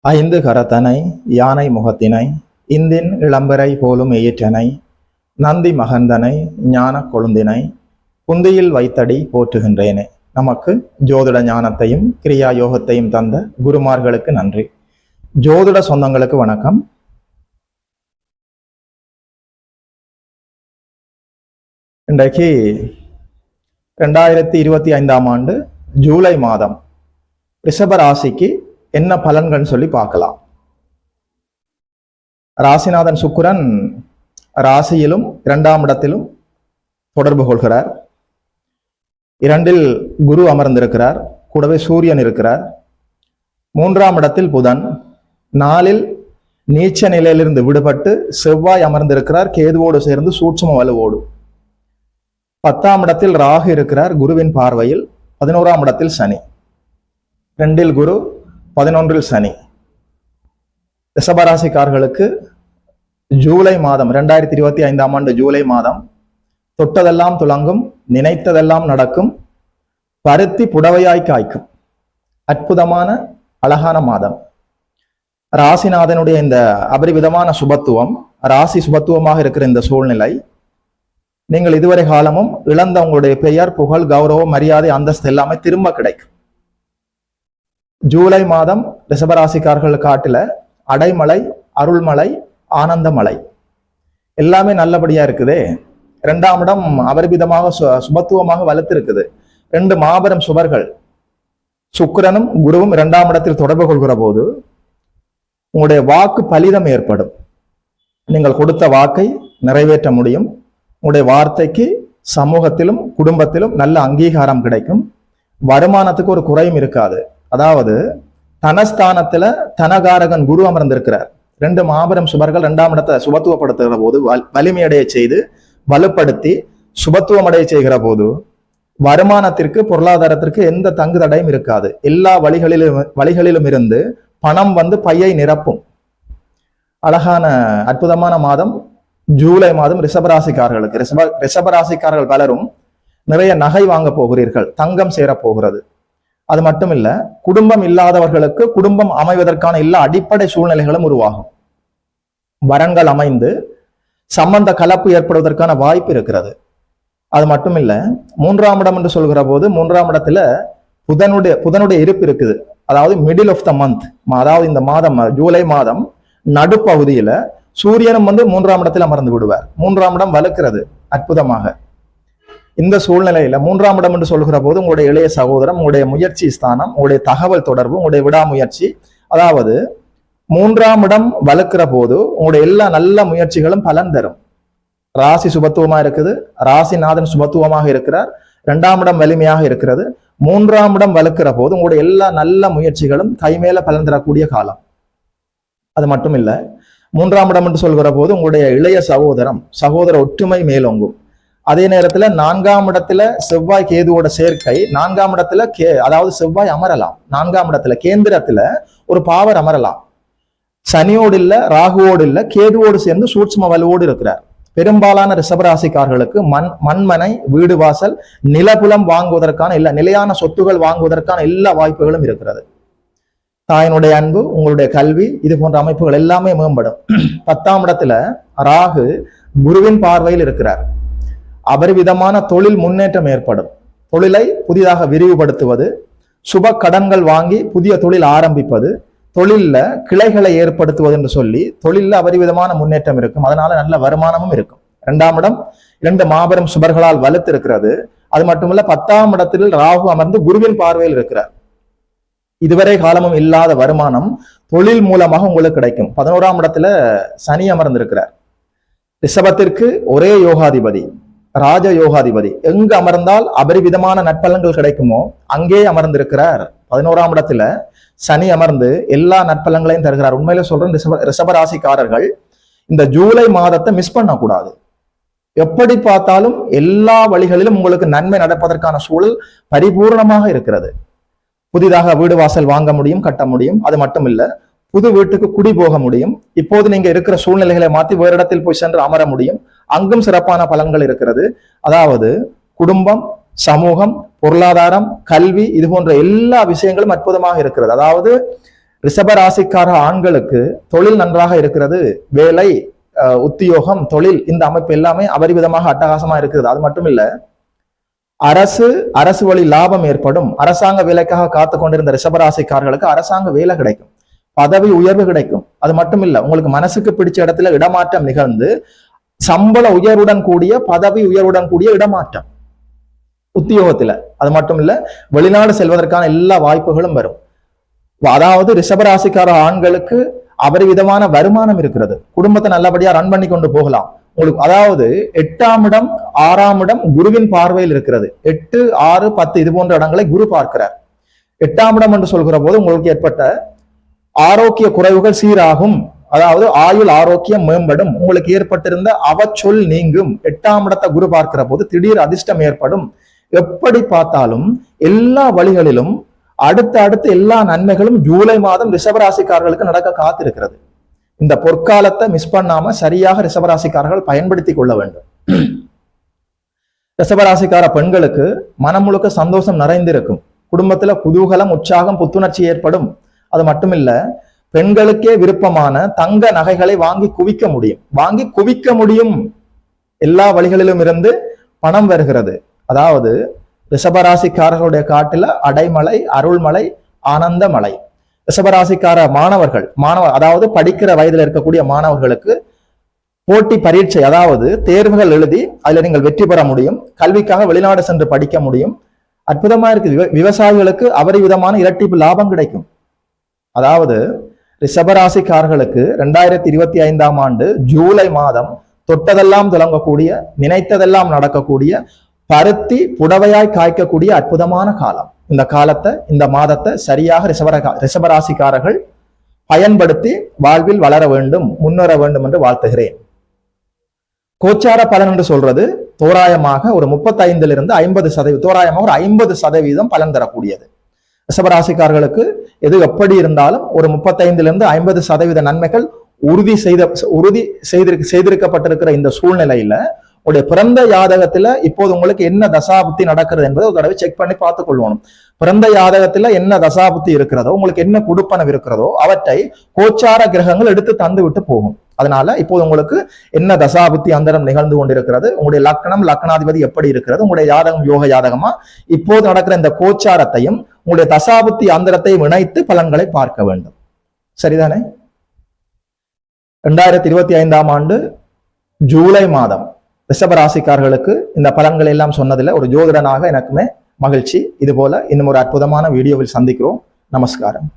ஐந்து கரத்தனை யானை முகத்தினை இந்தின் இளம்பரை போலும் எயிற்றனை நந்தி மகந்தனை ஞான கொழுந்தினை புந்தியில் வைத்தடி போற்றுகின்றேனே. நமக்கு ஜோதிட ஞானத்தையும் கிரியா யோகத்தையும் தந்த குருமார்களுக்கு நன்றி. ஜோதிட சொந்தங்களுக்கு வணக்கம். இன்றைக்கு 2025ஆம் ஆண்டு ஜூலை மாதம் ரிஷப ராசிக்கு என்ன பலன்கள் சொல்லி பார்க்கலாம். ராசிநாதன் சுக்கிரன் ராசியிலும் 2ஆம் இடத்திலும் தொடர்பு கொள்கிறார். 2இல் குரு அமர்ந்திருக்கிறார், கூடவே சூரியன் இருக்கிறார். 3ஆம் இடத்தில் புதன், 4இல் நீச்ச நிலையிலிருந்து விடுபட்டு செவ்வாய் அமர்ந்திருக்கிறார், கேதுவோடு சேர்ந்து சூட்சும வலுவோடு. 10ஆம் இடத்தில் ராகு இருக்கிறார் குருவின் பார்வையில். 11ஆம் இடத்தில் சனி, 2இல் குரு, 11இல் சனி. ரிஷபராசிக்காரர்களுக்கு ஜூலை மாதம் 2025ஆம் ஆண்டு ஜூலை மாதம் தொட்டதெல்லாம் துலங்கும், நினைத்ததெல்லாம் நடக்கும், பருத்தி புடவையாய் காய்க்கும் அற்புதமான அழகான மாதம். ராசிநாதனுடைய இந்த அபரிவிதமான சுபத்துவம், ராசி சுபத்துவமாக இருக்கிற இந்த சூழ்நிலை, நீங்கள் இதுவரை காலமும் இழந்த உங்களுடைய பெயர், புகழ், கௌரவம், மரியாதை, அந்தஸ்து எல்லாமே திரும்ப கிடைக்கும். ஜூலை மாதம் ரிஷபராசிக்காரர்கள் காட்டுல அடைமலை, அருள்மலை, ஆனந்தமலை எல்லாமே நல்லபடியா இருக்குதே. 2ஆம் இடம் அபரிவிதமாக சுபத்துவமாக வலுத்து இருக்குது. 2 மாபெரும் சுபர்கள் சுக்கிரனும் குருவும் 2ஆம் இடத்தில் தொடர்பு கொள்கிற போது உங்களுடைய வாக்கு பலிதம் ஏற்படும். நீங்கள் கொடுத்த வாக்கை நிறைவேற்ற முடியும். உங்களுடைய வார்த்தைக்கு சமூகத்திலும் குடும்பத்திலும் நல்ல அங்கீகாரம் கிடைக்கும். வருமானத்துக்கு ஒரு குறையும் இருக்காது. அதாவது தனஸ்தானத்துல தனகாரகன் குரு அமர்ந்திருக்கிறார். 2 மாபெரும் சுபர்கள் 2ஆம் இடத்தை சுபத்துவப்படுத்துகிற போது, வலிமையடைய செய்து வலுப்படுத்தி சுபத்துவம் அடைய செய்கிற போது வருமானத்திற்கு, பொருளாதாரத்திற்கு எந்த தங்கு தடையும் இருக்காது. எல்லா வழிகளிலும் இருந்து பணம் வந்து பையை நிரப்பும். அழகான அற்புதமான மாதம் ஜூலை மாதம் ரிஷபராசிக்காரர்களுக்கு. ரிஷபராசிக்காரர்கள் பலரும் நிறைய நகை வாங்க போகிறீர்கள், தங்கம் சேர போகிறது. அது மட்டும் இல்ல, குடும்பம் இல்லாதவர்களுக்கு குடும்பம் அமைவதற்கான எல்லா அடிப்படை சூழ்நிலைகளும் உருவாகும். வரன்கள் அமைந்து சம்பந்த கலப்பு ஏற்படுவதற்கான வாய்ப்பு இருக்கிறது. அது மட்டும் இல்ல, 3ஆம் இடம் என்று சொல்கிற போது 3ஆம் இடத்துல புதனுடைய இருப்பு இருக்குது. அதாவது மிடில் ஆஃப் த மந்த், அதாவது இந்த மாதம் ஜூலை மாதம் நடுப்பகுதியில சூரியனும் வந்து 3ஆம் இடத்தில் அமர்ந்து விடுவார். 3ஆம் இடம் வலுக்கிறது அற்புதமாக. இந்த சூழ்நிலையில 3ஆம் இடம் என்று சொல்கிற போது உங்களுடைய இளைய சகோதரம், உங்களுடைய முயற்சி ஸ்தானம், உங்களுடைய தகவல் தொடர்பு, உங்களுடைய விடாமுயற்சி, அதாவது 3ஆம் இடம் வலுக்கிற போது உங்களுடைய எல்லா நல்ல முயற்சிகளும் பலன் தரும். ராசி சுபத்துவமா இருக்குது, ராசிநாதன் சுபத்துவமாக இருக்கிறார், 2ஆம் இடம் வலிமையாக இருக்கிறது. 3ஆம் இடம் வலுக்கிற போது உங்களுடைய எல்லா நல்ல முயற்சிகளும் கைமேல பலன் தரக்கூடிய காலம். அது மட்டும் இல்ல, 3ஆம் இடம் என்று சொல்கிற போது உங்களுடைய இளைய சகோதர ஒற்றுமை மேலோங்கும். அதே நேரத்துல 4ஆம் இடத்துல செவ்வாய் கேதுவோட சேர்க்கை, 4ஆம் இடத்துல அதாவது செவ்வாய் அமரலாம். 4ஆம் இடத்துல கேந்திரத்துல ஒரு பாவர் அமரலாம். சனியோடு இல்ல, ராகுவோடு இல்ல, கேதுவோடு சேர்ந்து சூட்சும வலுவோடு இருக்கிறார். பெரும்பாலான ரிஷபராசிக்காரர்களுக்கு மண்மனை, வீடு வாசல், நிலபுலம் வாங்குவதற்கான எல்லா நிலையான சொத்துகள் வாங்குவதற்கான எல்லா வாய்ப்புகளும் இருக்கிறது. தாயினுடைய அன்பு, உங்களுடைய கல்வி, இது போன்ற அமைப்புகள் எல்லாமே மேம்படும். 10ஆம் இடத்துல ராகு குருவின் பார்வையில் இருக்கிறார். அபரிவிதமான தொழில் முன்னேற்றம் ஏற்படும். தொழிலை புதிதாக விரிவுபடுத்துவது, சுப கடன்கள் வாங்கி புதிய தொழில் ஆரம்பிப்பது, தொழில்ல கிளைகளை ஏற்படுத்துவது என்று சொல்லி தொழில்ல அபரிவிதமான முன்னேற்றம் இருக்கும். அதனால நல்ல வருமானமும் இருக்கும். 2ஆம் இடம் 2 மாபெரும் சுபர்களால் வலுத்து இருக்கிறது. அது மட்டுமல்ல, 10ஆம் இடத்தில் ராகு அமர்ந்து குருவின் பார்வையில் இருக்கிறார். இதுவரை காலமும் இல்லாத வருமானம் தொழில் மூலமாக உங்களுக்கு கிடைக்கும். 11ஆம் இடத்துல சனி அமர்ந்திருக்கிறார். ரிஷபத்திற்கு ஒரே யோகாதிபதி, ராஜ யோகாதிபதி. எங்கு அமர்ந்தால் அபரிவிதமான நற்பலன்கள் கிடைக்குமோ அங்கே அமர்ந்திருக்கிறார். 11ஆம் இடத்துல சனி அமர்ந்து எல்லா நற்பலன்களையும் தருகிறார். உண்மையில சொல்றேன், ரிஷபராசிக்காரர்கள் இந்த ஜூலை மாதத்தை மிஸ் பண்ணக்கூடாது. எப்படி பார்த்தாலும் எல்லா வழிகளிலும் உங்களுக்கு நன்மை நடப்பதற்கான சூழல் பரிபூர்ணமாக இருக்கிறது. புதிதாக வீடு வாசல் வாங்க முடியும், கட்ட முடியும். அது மட்டும் இல்ல, புது வீட்டுக்கு குடி போக முடியும். இப்போது நீங்க இருக்கிற சூழ்நிலைகளை மாற்றி வேறு இடத்தில் போய் சென்று அமர முடியும். அங்கும் சிறப்பான பலன்கள் இருக்கிறது. அதாவது குடும்பம், சமூகம், பொருளாதாரம், கல்வி, இது போன்ற எல்லா விஷயங்களும் அற்புதமாக இருக்கிறது. அதாவது ரிஷபராசிக்கார ஆண்களுக்கு தொழில் நன்றாக இருக்கிறது. வேலை, உத்தியோகம், தொழில், இந்த அமைப்பு எல்லாமே அபரிவிதமாக அட்டகாசமா இருக்குது. அது மட்டும் இல்ல, அரசு வழி லாபம் ஏற்படும். அரசாங்க வேலைக்காக காத்து கொண்டிருந்த ரிஷபராசிக்காரர்களுக்கு அரசாங்க வேலை கிடைக்கும், பதவி உயர்வு கிடைக்கும். அது மட்டும் இல்ல, உங்களுக்கு மனசுக்கு பிடிச்ச இடத்துல இடமாற்றம் நிகழ்ந்து சம்பள உயர்வுடன் கூடிய, பதவி உயர்வுடன் கூடிய இடமாற்றம் உத்தியோகத்துல. அது மட்டும் இல்ல, வெளிநாடு செல்வதற்கான எல்லா வாய்ப்புகளும் வரும். அதாவது ரிஷபராசிக்கார ஆண்களுக்கு அபரிவிதமான வருமானம் இருக்கிறது. குடும்பத்தை நல்லபடியா ரன் பண்ணி கொண்டு போகலாம். உங்களுக்கு அதாவது 8ஆம் இடம் 6ஆம் இடம் குருவின் பார்வையில் இருக்கிறது. 8, 6, 10 இது போன்ற இடங்களை குரு பார்க்கிறார். 8ஆம் இடம் என்று சொல்கிற போது உங்களுக்கு ஏற்பட்ட ஆரோக்கிய குறைவுகள் சீராகும். அதாவது ஆயுள் ஆரோக்கியம் மேம்படும். உங்களுக்கு ஏற்பட்டிருந்த அவச்சொல் நீங்கும். 8ஆம் இடத்தை குரு பார்க்கிற போது திடீர் அதிர்ஷ்டம் ஏற்படும். எப்படி பார்த்தாலும் எல்லா வழிகளிலும் அடுத்த எல்லா நன்மைகளும் ஜூலை மாதம் ரிஷபராசிக்காரர்களுக்கு நடக்க காத்திருக்கிறது. இந்த பொற்காலத்தை மிஸ் பண்ணாம சரியாக ரிஷபராசிக்காரர்கள் பயன்படுத்தி கொள்ள வேண்டும். ரிஷபராசிக்கார பெண்களுக்கு மனம் முழுக்க சந்தோஷம் நிறைந்திருக்கும். குடும்பத்துல குதூகலம், உற்சாகம், புத்துணர்ச்சி ஏற்படும். அது மட்டுமில்ல, பெண்களுக்கே விருப்பமான தங்க நகைகளை வாங்கி குவிக்க முடியும். எல்லா வழிகளிலும் இருந்து பணம் வருகிறது. அதாவது ரிஷபராசிக்காரர்களுடைய காட்டில அடைமலை, அருள்மலை, ஆனந்த மலை. ரிஷபராசிக்கார மாணவர் அதாவது படிக்கிற வயதுல இருக்கக்கூடிய மாணவர்களுக்கு போட்டி பரீட்சை, அதாவது தேர்வுகள் எழுதி அதுல நீங்கள் வெற்றி பெற முடியும். கல்விக்காக வெளிநாடு சென்று படிக்க முடியும். அற்புதமா இருக்கு. விவசாயிகளுக்கு அபரிவிதமான இரட்டிப்பு லாபம் கிடைக்கும். அதாவது ரிஷபராசிக்காரர்களுக்கு 2025ஆம் ஆண்டு ஜூலை மாதம் தொட்டதெல்லாம் தொடங்கக்கூடிய, நினைத்ததெல்லாம் நடக்கக்கூடிய, பருத்தி புடவையாய் காய்க்கக்கூடிய அற்புதமான காலம். இந்த காலத்தை, இந்த மாதத்தை சரியாக ரிஷபராசிக்காரர்கள் பயன்படுத்தி வாழ்வில் வளர வேண்டும், முன்னேற வேண்டும் என்று வாழ்த்துகிறேன். கோச்சார பலன் என்று சொல்றது தோராயமாக ஒரு 35 50%, தோராயமாக ஒரு 50% பலன் தரக்கூடியது. ரிஷபராசிக்காரர்களுக்கு எது எப்படி இருந்தாலும் ஒரு 35 50% நன்மைகள் உறுதி செய்திருக்கப்பட்டிருக்கிற இந்த சூழ்நிலையில உங்களுடைய பிறந்த யாதகத்துல இப்போது உங்களுக்கு என்ன தசாபுத்தி நடக்கிறது என்பதை ஒரு தடவை செக் பண்ணி பார்த்துக் கொள்ளணும். பிறந்த யாதகத்துல என்ன தசாபுத்தி இருக்கிறதோ, உங்களுக்கு என்ன கொடுப்பனவு இருக்கிறதோ அவற்றை கோச்சார கிரகங்கள் எடுத்து தந்து விட்டு போகும். அதனால இப்போது உங்களுக்கு என்ன தசாபுத்தி அந்தரம் நிகழ்ந்து கொண்டிருக்கிறது, உங்களுடைய லக்னம், லக்னாதிபதி எப்படி இருக்கிறது, உங்களுடைய யாதகம் யோக யாதகமா, இப்போது நடக்கிற இந்த கோச்சாரத்தையும் உங்களுடைய தசாபுத்தி அந்தரத்தையும் இணைத்து பலன்களை பார்க்க வேண்டும். சரிதானே? 2025ஆம் ஆண்டு ஜூலை மாதம் ரிஷபராசிக்காரர்களுக்கு இந்த பலன்கள் எல்லாம் சொன்னதுல ஒரு ஜோதிடனாக எனக்குமே மகிழ்ச்சி. இது போல இன்னும் ஒரு அற்புதமான வீடியோவில் சந்திக்கிறோம். நமஸ்காரம்.